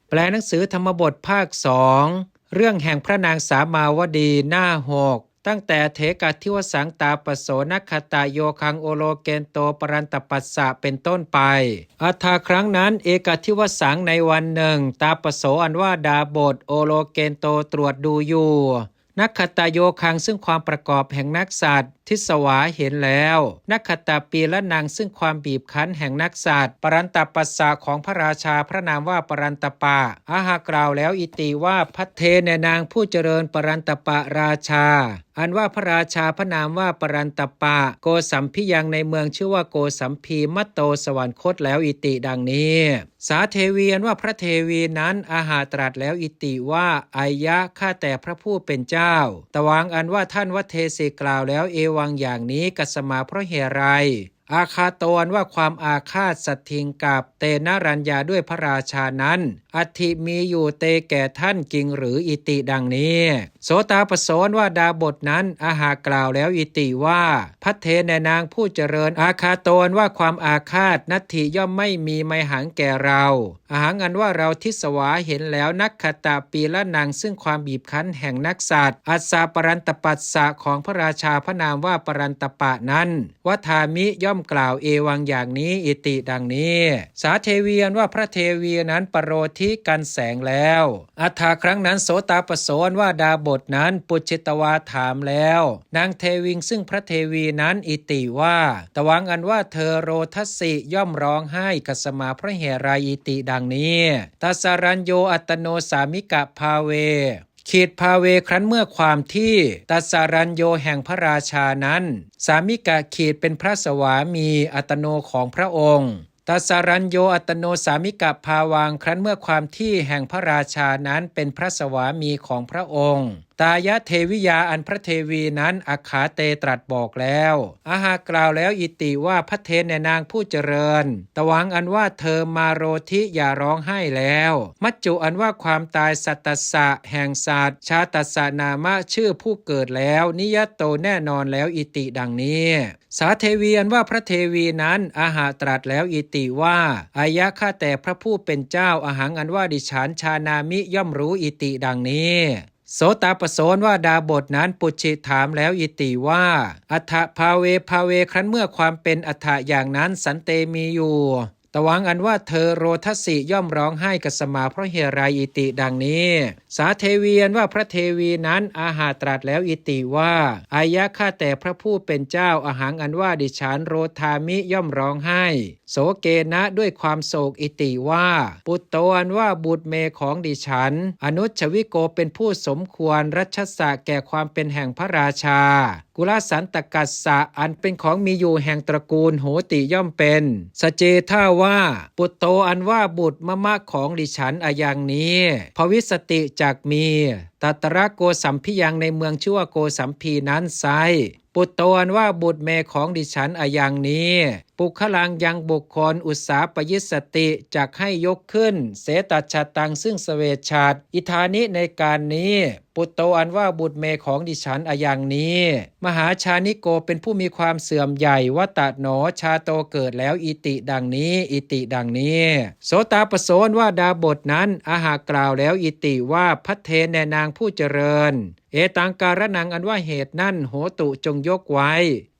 แปลหนังสือธรรมบทภาค2เรื่องแห่งพระนางสามาวดีหน้า6ตั้งแต่เถกะทิวสังตาปโสนัคคตาโยคังโอโลเกนโตปรันตปัสสะเป็นต้นไปครั้งนั้นเอกทิวสังในวันหนึ่งตาปโสอันว่าดาบทโอโลเกนโตตรวจดูอยู่นักขตโยคังซึ่งความประกอบแห่งนักสัตว์ทิสวาเห็นแล้วนักขตปีละนางซึ่งความบีบคั้นแห่งนักสัตว์ปรันตปัสสะของพระราชาพระนามว่าปรันตปะอาหากล่าวแล้วอิติว่าพัทเทเนนางผู้เจริญปรันตปะราชาอันว่าพระราชาพระนามว่าปรันตปะโกสัมพิยังในเมืองชื่อว่าโกสัมพีมัตโตสวรรคตแล้วอิติดังนี้สาเทวีอันว่าพระเทวีนั้นอาหาตรัสแล้วอิติว่าอายะข้าแต่พระผู้เป็นเจ้าตวางอันว่าท่านวัเทสีกล่าวแล้วเอวังอย่างนี้กัสมาเพราะเหตุไรอาคาโตนว่าความอาฆาตสัตทิงกับเตนรัญญาด้วยพระราชานั้นอัตถิมีอยู่เตแก่ท่านจริงหรืออิติดังนี้โสตาปโสนว่าดาบทนั้นอาหากล่าวแล้วอิติว่าพัทเทนนางผู้เจริญอาคาโตนว่าความอาฆาตนัตถิย่อมไม่มีไมหังแก่เราอาหังอันว่าเราทิสวาเห็นแล้วนักขตาปีละนางซึ่งความบีบคั้นแห่งนักสัตว์อัสสาปรันตปัสสะของพระราชาพระนามว่าปรันตปะนั้นวัฏามิย่อมกล่าวเอวังอย่างนี้อิติดังนี้สาเทวีอันว่าพระเทวีนั้นปโรธิกันแสงแล้วครั้งนั้นโสตาปโสนว่าดาบทนั้นปุจิตวาถามแล้วนางเทวิงซึ่งพระเทวีนั้นอิติว่าตวังอันว่าเธอโรทัสสิย่อมร้องไห้กัสมาพระเหราอิติดังนี้ตัสรัญโยอัตโนสามิกะภาเวขีดภาเวครั้นเมื่อความที่ตัสรัญโยแห่งพระราชานั้นสามิกะขีดเป็นพระสวามีอัตโนของพระองค์ตัสรัญโยอัตโนสามิกะภาวังครั้นเมื่อความที่แห่งพระราชานั้นเป็นพระสวามีของพระองค์ตายะเทวิยาอันพระเทวีนั้นอัคขาเตตรัสบอกแล้วอาหากล่าวแล้วอิติว่าพัทเทนนางผู้เจริญตวังอันว่าเธอมาโรธิอย่าร้องไห้แล้วมัจจุอันว่าความตายสัตตสะแห่งศาสตร์ชาตัสสนามะชื่อผู้เกิดแล้วนิยตโตแน่นอนแล้วอิติดังนี้สาเทวีอันว่าพระเทวีนั้นอาหาตรัสแล้วอิติว่าอายะข้าแต่พระผู้เป็นเจ้าอาหังอันว่าดิฉันชานามิย่อมรู้อิติดังนี้โสตาปโสนว่าดาบทนั้นปุจิถามแล้วอิติว่าอัฏฐภาเวครั้นเมื่อความเป็นอัฏฐอย่างนั้นสันเตมีอยู่ตวังอันว่าเธอโรทัสสิย่อมร้องไห้กัสมาเพราะเหตุไรอิติดังนี้สาเทวีอันว่าพระเทวีนั้นอาหาตรัสแล้วอิติว่าอายะข้าแต่พระผู้เป็นเจ้าอาหังอันว่าดิฉันโรธามิย่อมร้องไห้โสเกนะด้วยความโศกอิติว่าปุตโตอันว่าบุตรเมของดิฉันอนุชวิโกเป็นผู้สมควรรัชสะแก่ความเป็นแห่งพระราชากุลสันตกัสสะอันเป็นของมีอยู่แห่งตระกูลโหติย่อมเป็นสเจท่าว่าปุตโตอันว่าบุตรมะของดิฉันอย่างนี้ภวิสติจักมีตัตระโกสัมพิยังในเมืองชื่อว่าโกสัมพีนั้นไซปุตโตอันว่าบุตรเมของดิฉันอย่างนี้ปุคลังยังบุคคลอุตสาปยิสติจักให้ยกขึ้นเสตัชตังซึ่งเสวชชาติอิธานิในการนี้ปุตโตอันว่าบุตรเมของดิฉันอย่างนี้มหาชานิโกเป็นผู้มีความเสื่อมใหญ่วัตตะหนอชาโตเกิดแล้วอิติดังนี้อิติดังนี้โสตาปโสนว่าดาบทนั้นอาหากล่าวแล้วอิติว่าพัทเทนแนนางผู้เจริญเอตังการนังอันว่าเหตุนั่นโหตุจงยกไว้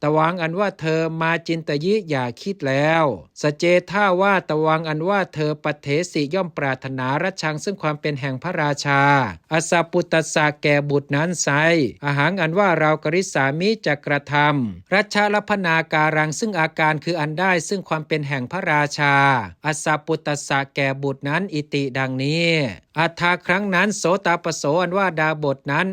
ตวังอันว่าเธอมาจินตยิอย่าคิดแล้วสเจท่าว่าตวังอันว่าเธอปัทเถสิย่อมปรารถนารัชชังซึ่งความเป็นแห่งพระราชาอสปุตตสะแก่บุตรนั้นไซอาหังอันว่าเรากริสามิจะกระทำรัชชาลพนาการังซึ่งอาการคืออันได้ซึ่งความเป็นแห่งพระราชาอสปุตตสะแก่บุตรนั้นอิติดังนี้ครั้งนั้นโสตาปโสอันว่าดาบทนั้น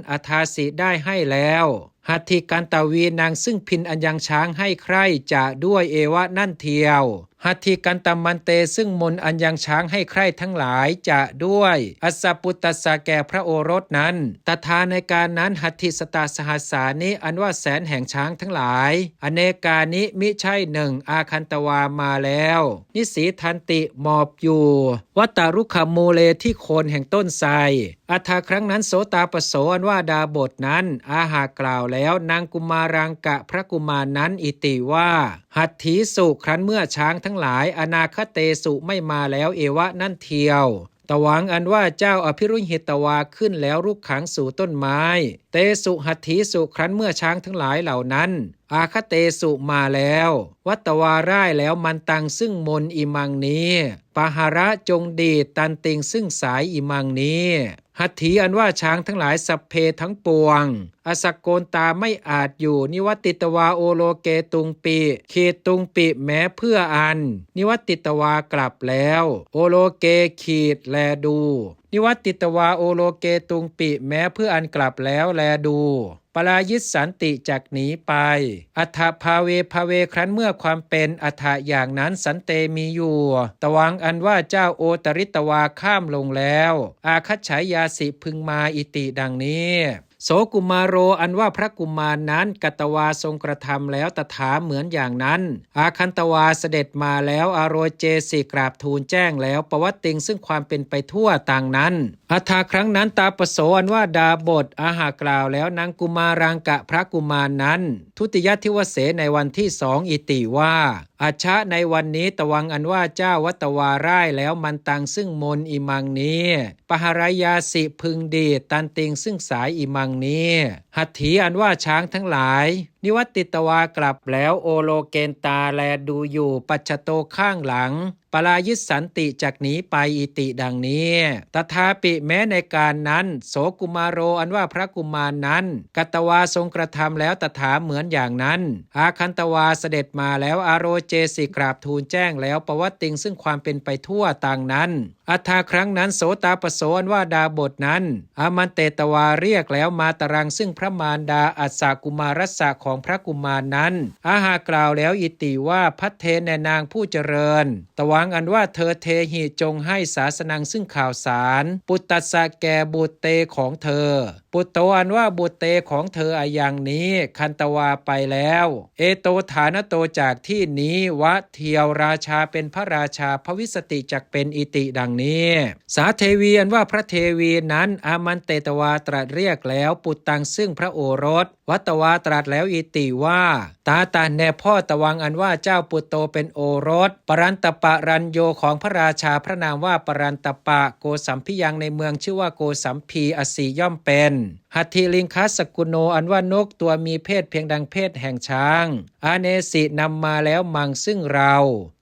สิได้ให้แล้วหัตถิกันตวีนางซึ่งพินอัญญังช้างให้ใคร่จะด้วยเอวะนั่นเทียวหัตถิกันตมันเตซึ่งมนอัญญังช้างให้ใคร่ทั้งหลายจะด้วยอสปุตตสะแก่พระโอรสนั้นตถาในการนั้นหัตถิสตาสหัสสานิอันว่าแสนแห่งช้างทั้งหลายอเนกานิมิใช่หนึ่งอาคันตวามาแล้วนิสีทันติหมอบอยู่วัตตารุขมูเลที่โคนแห่งต้นไทรครั้งนั้นโสตาปโสอันว่าดาบทนั้นอาหากล่าวแล้วนางกุมารังกะพระกุมารนั้นอิติว่าหัตถีสุครั้นเมื่อช้างทั้งหลายอนาคเตสุไม่มาแล้วเอวะนั่นเทียวต วังอันว่าเจ้าอภิรุหิตวาขึ้นแล้วรุกขังสู่ต้นไม้เตสุหัตถีสุครั้นเมื่อช้างทั้งหลายเหล่านั้นอาคเตสุมาแล้ววัตวาร่ายแล้วมันตังซึ่งมนอิมังนี้ปหาระจงดีตันติงซึ่งสายอิมังนี้หัตถีอันว่าช้างทั้งหลายสัพเพทั้งปวงอสกโกนตาไม่อาจอยู่นิวัติตวาโอโลเกตุงปิขีดตุงปิแม้เพื่ออันนิวัติตวากลับแล้วโอโลเกขีดแลดูนิวัติตวาโอโลเกตุงปิแม้เพื่ออันกลับแล้วแลดูปรายิสสันติจักหนีไปอัฏฐภาเวภเวครั้นเมื่อความเป็นอัฏฐะอย่างนั้นสันเตมีอยู่ตวังอันว่าเจ้าโอตริตวาข้ามลงแล้วอาคัจฉายาสิพึงมาอิติดังนี้โสกุมารโรอันว่าพระกุมารนั้นกัตวาทรงกระทำแล้วตถาเหมือนอย่างนั้นอาคันตวาเสด็จมาแล้วอโรเจสิกราบทูลแจ้งแล้วปวัตติงซึ่งความเป็นไปทั่วต่างนั้นอัฏฐาครั้งนั้นตาปโสอันว่าดาบทอาหากล่าวแล้วนางกุมารังกะพระกุมารนั้นทุติยทิวเสในวันที่สองอิติว่าอาชะในวันนี้ตวังอันว่าเจ้าวัตวาร่ายแล้วมันตังซึ่งมนอิมังนี้ปหารายาสิพึงดีตันติงซึ่งสายอิมังนี้หัตถีอันว่าช้างทั้งหลายนิวัติตวากลับแล้วโอโลเกนตาแลดูอยู่ปัจจโตข้างหลังปรายิสสันติจากหนีไปอิติดังนี้ตถาปิแม้ในการนั้นโสกุมารโรอันว่าพระกุมารนั้นกัตวาทรงกระทำแล้วตถาเหมือนอย่างนั้นอาคันตวาเสด็จมาแล้วอโรเจสิกราบทูลแจ้งแล้วปวัตติงซึ่งความเป็นไปทั่วต่างนั้นอัฏฐาครั้งนั้นโสตาปโสอันว่าดาบทนั้นอามันเตตวาเรียกแล้วมาตรังซึ่งพระมารดาอัสสกุมารสะของพระกุมารนั้นอาหากล่าวแล้วอิติว่าพัทเทนนางผู้เจริญตวังอันว่าเธอเทหิจงให้ศาสนังซึ่งข่าวสารปุตตสะแก่บุตรเตของเธอปุตโตอันว่าบุตรเตของเธออย่างนี้คันตวาไปแล้วเอโตฐานโตจากที่นี้วะเทียวราชาเป็นพระราชาภวิสติจักเป็นอิติดังนี้สาเทวีอันว่าพระเทวีนั้นอามันเตตวาตรัสเรียกแล้วปุตตังซึ่งพระโอรสวัตวาตรัสแล้วอิติว่าตาตาแน่พ่อตวังอันว่าเจ้าปุตโตเป็นโอรสปรันตปะรัญโยของพระราชาพระนามว่าปรันตปะโกสัมพิยังในเมืองชื่อว่าโกสัมพีอสีย่อมเป็นหัตถิลิงคัสกุโนอันว่านกตัวมีเพศเพียงดังเพศแห่งช้างอาเนสินำมาแล้วมังซึ่งเรา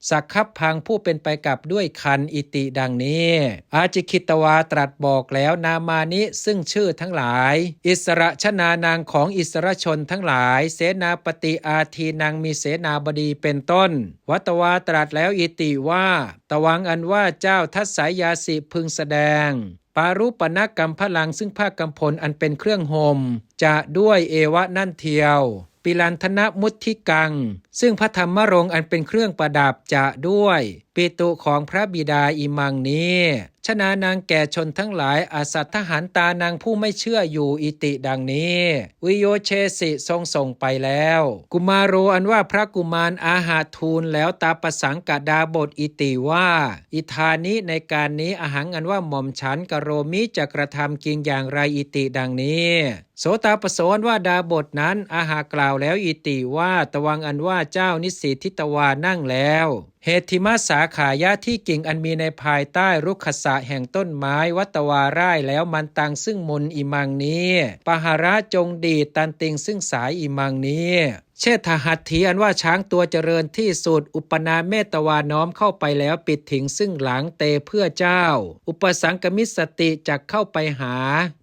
สักขับพังผู้เป็นไปกับด้วยคันอิติดังนี้อาจิคิตวาตรัสบอกแล้วนามานิซึ่งชื่อทั้งหลายอิสระชนานางของอิสรชนทั้งหลายเสนาปฏิอาทีนางมีเสนาบดีเป็นต้นวัตวาตรัสแล้วอิติว่าตวังอันว่าเจ้าทัสสายาสิพึงแสดงปารุปนกรรมพลังซึ่งผ้ากำพลอันเป็นเครื่องห่มจะด้วยเอวะนั่นเทียวปิลันธนมุทธิกังซึ่งพระธรรมรงค์อันเป็นเครื่องประดับจะด้วยปิตุของพระบิดาอิมังนี้ชนานางแก่ชนทั้งหลายอสัตทหารตานางผู้ไม่เชื่ออยู่อิติดังนี้วิโยเชสิทรงส่งไปแล้วกุมารโรอันว่าพระกุมารอาหาทูลแล้วตาปสังกดาบทอิติว่าอิธานิในการนี้อาหังอันว่าหม่อมฉันกโรมิจะกระทำกิงอย่างไรอิติดังนี้โสตาปโสอันว่าดาบทนั้นอาหากล่าวแล้วอิติว่าตวังอันว่าเจ้านิสิทิตวานั่งแล้วเหตุทิมาสาขายะที่กิ่งอันมีในภายใต้รุกขสะแห่งต้นไม้วัตวาร่ายแล้วมันตังซึ่งมนอิมังนี้ปหาระจงดีตันติงซึ่งสายอิมังนี้เชษฐหัตถีอันว่าช้างตัวเจริญที่สุดอุปนาเมตวาน้อมเข้าไปแล้วปิดถิงซึ่งหลังเตเพื่อเจ้าอุปสังกมิสติจักเข้าไปหา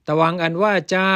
ตวังอันว่าเจ้า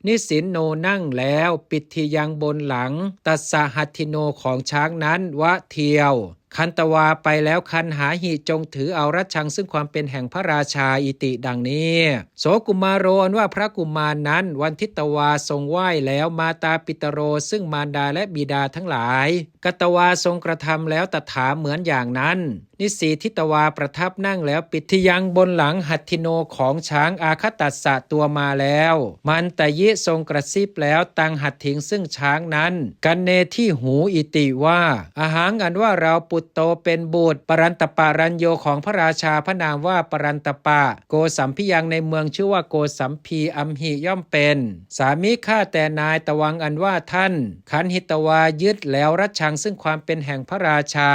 นิสินโนนั่งแล้วปิดทียังบนหลังตัสสะหัตถิโนของช้างนั้นวะเทียวคันตวาไปแล้วคันหาหิจงถือเอารัชชังซึ่งความเป็นแห่งพระราชาอิติดังนี้โสกุมารโรอันว่าพระกุมารนั้นวันทิตวาทรงไหว้แล้วมาตาปิตโรซึ่งมารดาและบิดาทั้งหลายกัตวาทรงกระทำแล้วตถาเหมือนอย่างนั้นนิสีทิตวาประทับนั่งแล้วปิดที่ยังบนหลังหัตถิโนของช้างอาคตัสสะตัวมาแล้วมันตยิทรงกระซิบแล้วตังหัตถิงซึ่งช้างนั้นกันเนที่หูอิติว่าอาหังอันว่าเราปุตโตเป็นบุตรปรันตปารัญโยของพระราชาพระนามว่าปรันตปะโกสัมพิยังในเมืองชื่อว่าโกสัมพีอัมหิย่อมเป็นสามีข้าแต่นายตวังอันว่าท่านขันหิตวายึดแล้วรัชชังซึ่งความเป็นแห่งพระราชา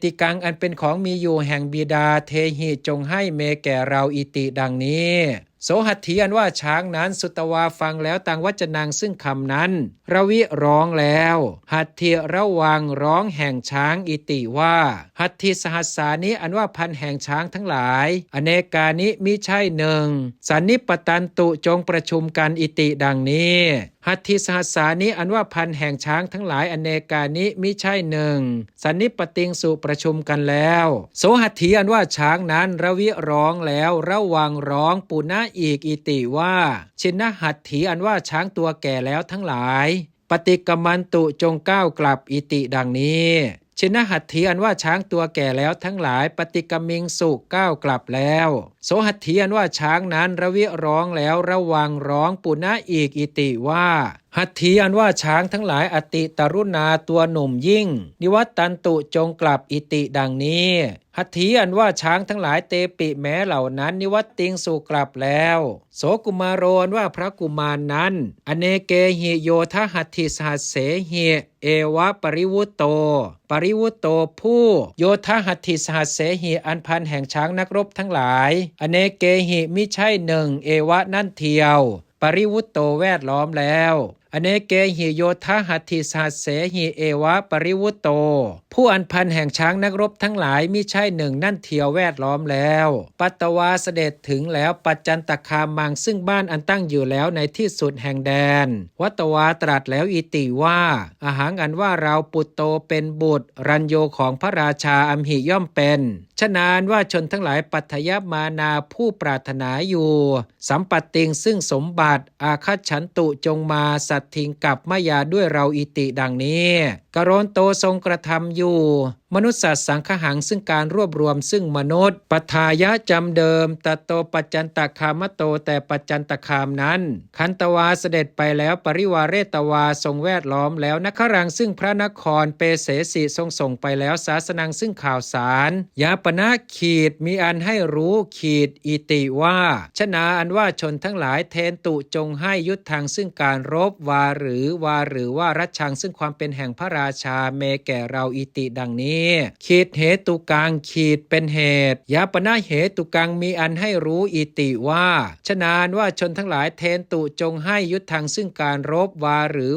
ติกังอันเป็นของมีอยู่แห่งบิดาเทหิจงให้เมแก่เราอิติดังนี้โสหัตถีอันว่าช้างนั้นสุตวาฟังแล้วต่างวัจนังซึ่งคำนั้นระวิร้องแล้วหัตถิระวังร้องแห่งช้างอิติว่าหัตถิสหัสสานิอันว่าพันแห่งช้างทั้งหลายอเนกานิมิใช่หนึ่งสันนิปตันตุจงประชุมกันอิติดังนี้หัตถิสหัสสานิอันว่าพันแห่งช้างทั้งหลายอเนกานิมิใช่หนึ่งสันนิปติงสุประชุมกันแล้วโสหัตถีอันว่าช้างนั้นระวิร้องแล้วระวังร้องปุณะอีกอิติว่าชินหัตถีอันว่าช้างตัวแก่แล้วทั้งหลายปฏิกมันตุจงก้าวกลับอิติดังนี้ชินหัตถีอันว่าช้างตัวแก่แล้วทั้งหลายปฏิกมิงสุก้าวกลับแล้วโสหัตถีอันว่าช้างนั้นระวิร้องแล้วระวังร้องปุณะอีกอิติว่าหัตถีอันว่าช้างทั้งหลายอติตรุณาตัวหนุ่มยิ่งนิวัตตันตุจงกลับอิติดังนี้หัตถีอันว่าช้างทั้งหลายเตปิแม้เหล่านั้นนิวัตติงสู่กลับแล้วโสกุมารโรนว่าพระกุมารนั้นอเนเกหิโยทหัตถิสหัสเสหิเอวะปริวุตโตปริวุตโตผู้โยทหัตถิสหัสเสหิอันพันแห่งช้างนักรบทั้งหลายอเนเกหิมิใช่หนึ่งเอวะนั่นเทียวปริวุตโตแวดล้อมแล้วอเนเกหิโยทหัตถิสหัสเสหิเอวะปริวุตโตผู้อันพันแห่งช้างนักรบทั้งหลายมิใช่หนึ่งนั่นเทียวแวดล้อมแล้วปัตตวาเสด็จถึงแล้วปัจจันตคามังซึ่งบ้านอันตั้งอยู่แล้วในที่สุดแห่งแดนวัตวาตรัสแล้วอิติว่าอาหารอันว่าเราปุตโตเป็นบุตรรัญโยของพระราชาอัมหิย่อมเป็นฉะนั้นว่าชนทั้งหลายปัทยมานาผู้ปรารถนาอยู่สัมปัตติงซึ่งสมบัติอาคัจฉันตุจงมาสัตถิงกับมายาด้วยเราอิติดังนี้กโรนโตทรงกระทำอยู่มนุษย์สังคหังซึ่งการรวบรวมซึ่งมนุษย์ปัทายะจำเดิมตโตปัจจันตคามโตแต่ปัจจันตคามนั้นคันตวาเสด็จไปแล้วปริวาเรตวาทรงแวดล้อมแล้วนครังซึ่งพระนครเปเสสีทรงส่งไปแล้วศาสนังซึ่งข่าวสารยาปนะขีดมีอันให้รู้ขีดอิติว่าชนะอันว่าชนทั้งหลายเทนตุจงให้ยุทธังซึ่งการรบวาหรือว่ารัชชังซึ่งความเป็นแห่งพระราชาเมแก่เราอิติดังนี้ขีดเหตุกังขีดเป็นเหตุยาปนะเหตุกังมีอันให้รู้อิติว่าฉะนั้นว่าชนทั้งหลายเทนตุจงให้ยุทธังซึ่งการรบวาหรือ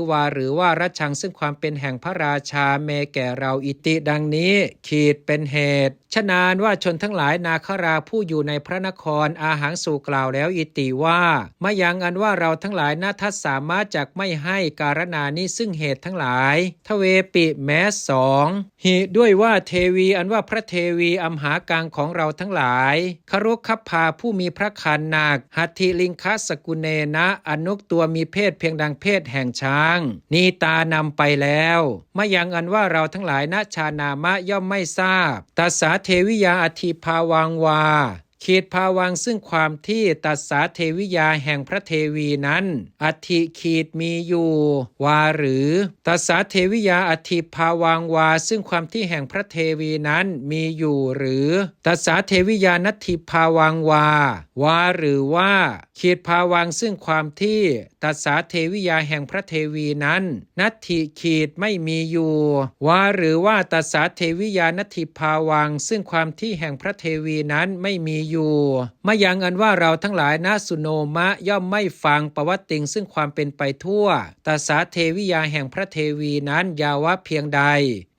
ว่ารัชชังซึ่งความเป็นแห่งพระราชาเมแก่เราอิติดังนี้ขีดเป็นเหตุฉะนั้นว่าชนทั้งหลายนาคราผู้อยู่ในพระนครอาหังสู่กล่าวแล้วอิติว่ามายังอันว่าเราทั้งหลายนาทัสสามารถจักไม่ให้การณานี้ซึ่งเหตุทั้งหลายทเวปิแม้สองหิด้วยว่าเทวีอันว่าพระเทวีอัมหากังของเราทั้งหลายครุคัพพาผู้มีพระคันหนักหัตถิลิงคัสกุเนนะอนุกตัวมีเพศเพียงดังเพศแห่งช้างนีตานำไปแล้วมายังอันว่าเราทั้งหลายณชานามะย่อมไม่ทราบตัสสาเทวิยาอธิภาวังวาขีดภาวังซึ่งความที่ตัสสาเทวิยาแห่งพระเทวีนั้นอธิขีดมีอยู่วาหรือตัสสาเทวิยาอธิภาวังวาซึ่งความที่แห่งพระเทวีนั้นมีอยู่หรือตัสสาเทวิยานัตถิภาวังวาวาหรือว่าขีดภาวังซึ่งความที่ตัสสาเทวิยาแห่งพระเทวีนั้นนัตถิขีดไม่มีอยู่วาหรือว่าตัสสาเทวิยานัตถิภาวังซึ่งความที่แห่งพระเทวีนั้นไม่มีอยู่มายังอันว่าเราทั้งหลายณสุโนมะย่อมไม่ฟังปวัตติงซึ่งความเป็นไปทั่วตัสสาเทวิยาแห่งพระเทวีนั้นยาวะเพียงใด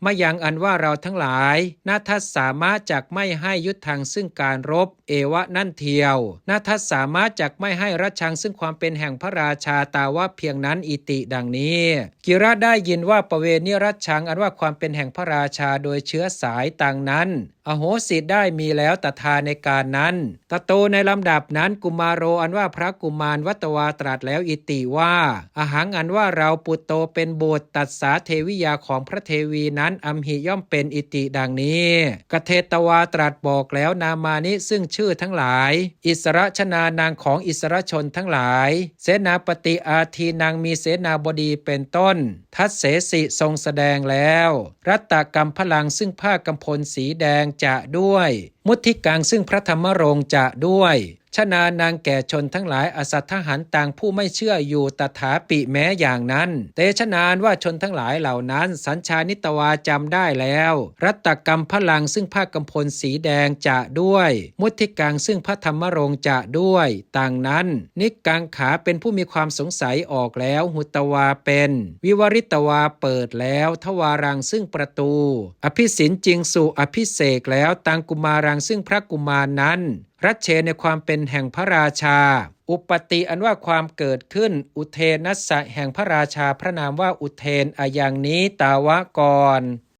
มายังอันว่าเราทั้งหลายนาทัสสามารถจักไม่ให้ยุทธังซึ่งการรบเอวะนั่นเทียวนาทัสสามารถจักไม่ให้รัชชังซึ่งความเป็นแห่งพระราชาตาวะเพียงนั้นอิติดังนี้กิระได้ยินว่าปเวนิรัชชังอันว่าความเป็นแห่งพระราชาโดยเชื้อสายต่างนั้นอโหสิได้มีแล้วตถาในการนั้นตโตในลำดับนั้นกุมารโรอันว่าพระกุมารวัตวาตรัสแล้วอิติว่าอาหังอันว่าเราปุตโตเป็นบุตรตัสสาเทวิยาของพระเทวีนั้นอัมหิย่อมเป็นอิติดังนี้กเทตวาตรัสบอกแล้วนามานิซึ่งชื่อทั้งหลายอิสระชนานางของอิสระชนทั้งหลายเสนาปฏิอาทีนางมีเสนาบดีเป็นต้นทัศเสสิทรงแสดงแล้วรัตตกรรมพลังซึ่งผ้ากำพลสีแดงจะด้วยมุทิกังซึ่งพระธรรมรงค์จะด้วย ชนานางแก่ชนทั้งหลายอสัตถหันต่างผู้ไม่เชื่ออยู่ตถาปิแม้อย่างนั้นเตชนานว่าชนทั้งหลายเหล่านั้นสัญชานิตวาจำได้แล้วรัตตกรรมพลังซึ่งผ้ากำพลสีแดงจะด้วยมุทิกังซึ่งพระธรรมรงค์จะด้วยต่างนั้นนิกังขาเป็นผู้มีความสงสัยออกแล้วหุตวาเป็นวิวริตวาเปิดแล้วทวารังซึ่งประตูอภิสินจิงสุอภิเษกแล้วตังกุมารังซึ่งพระกุมารนั้นรัชเชในความเป็นแห่งพระราชาอุปติอันว่าความเกิดขึ้นอุเทนัสสะแห่งพระราชาพระนามว่าอุเทนอย่างนี้ตาวะกร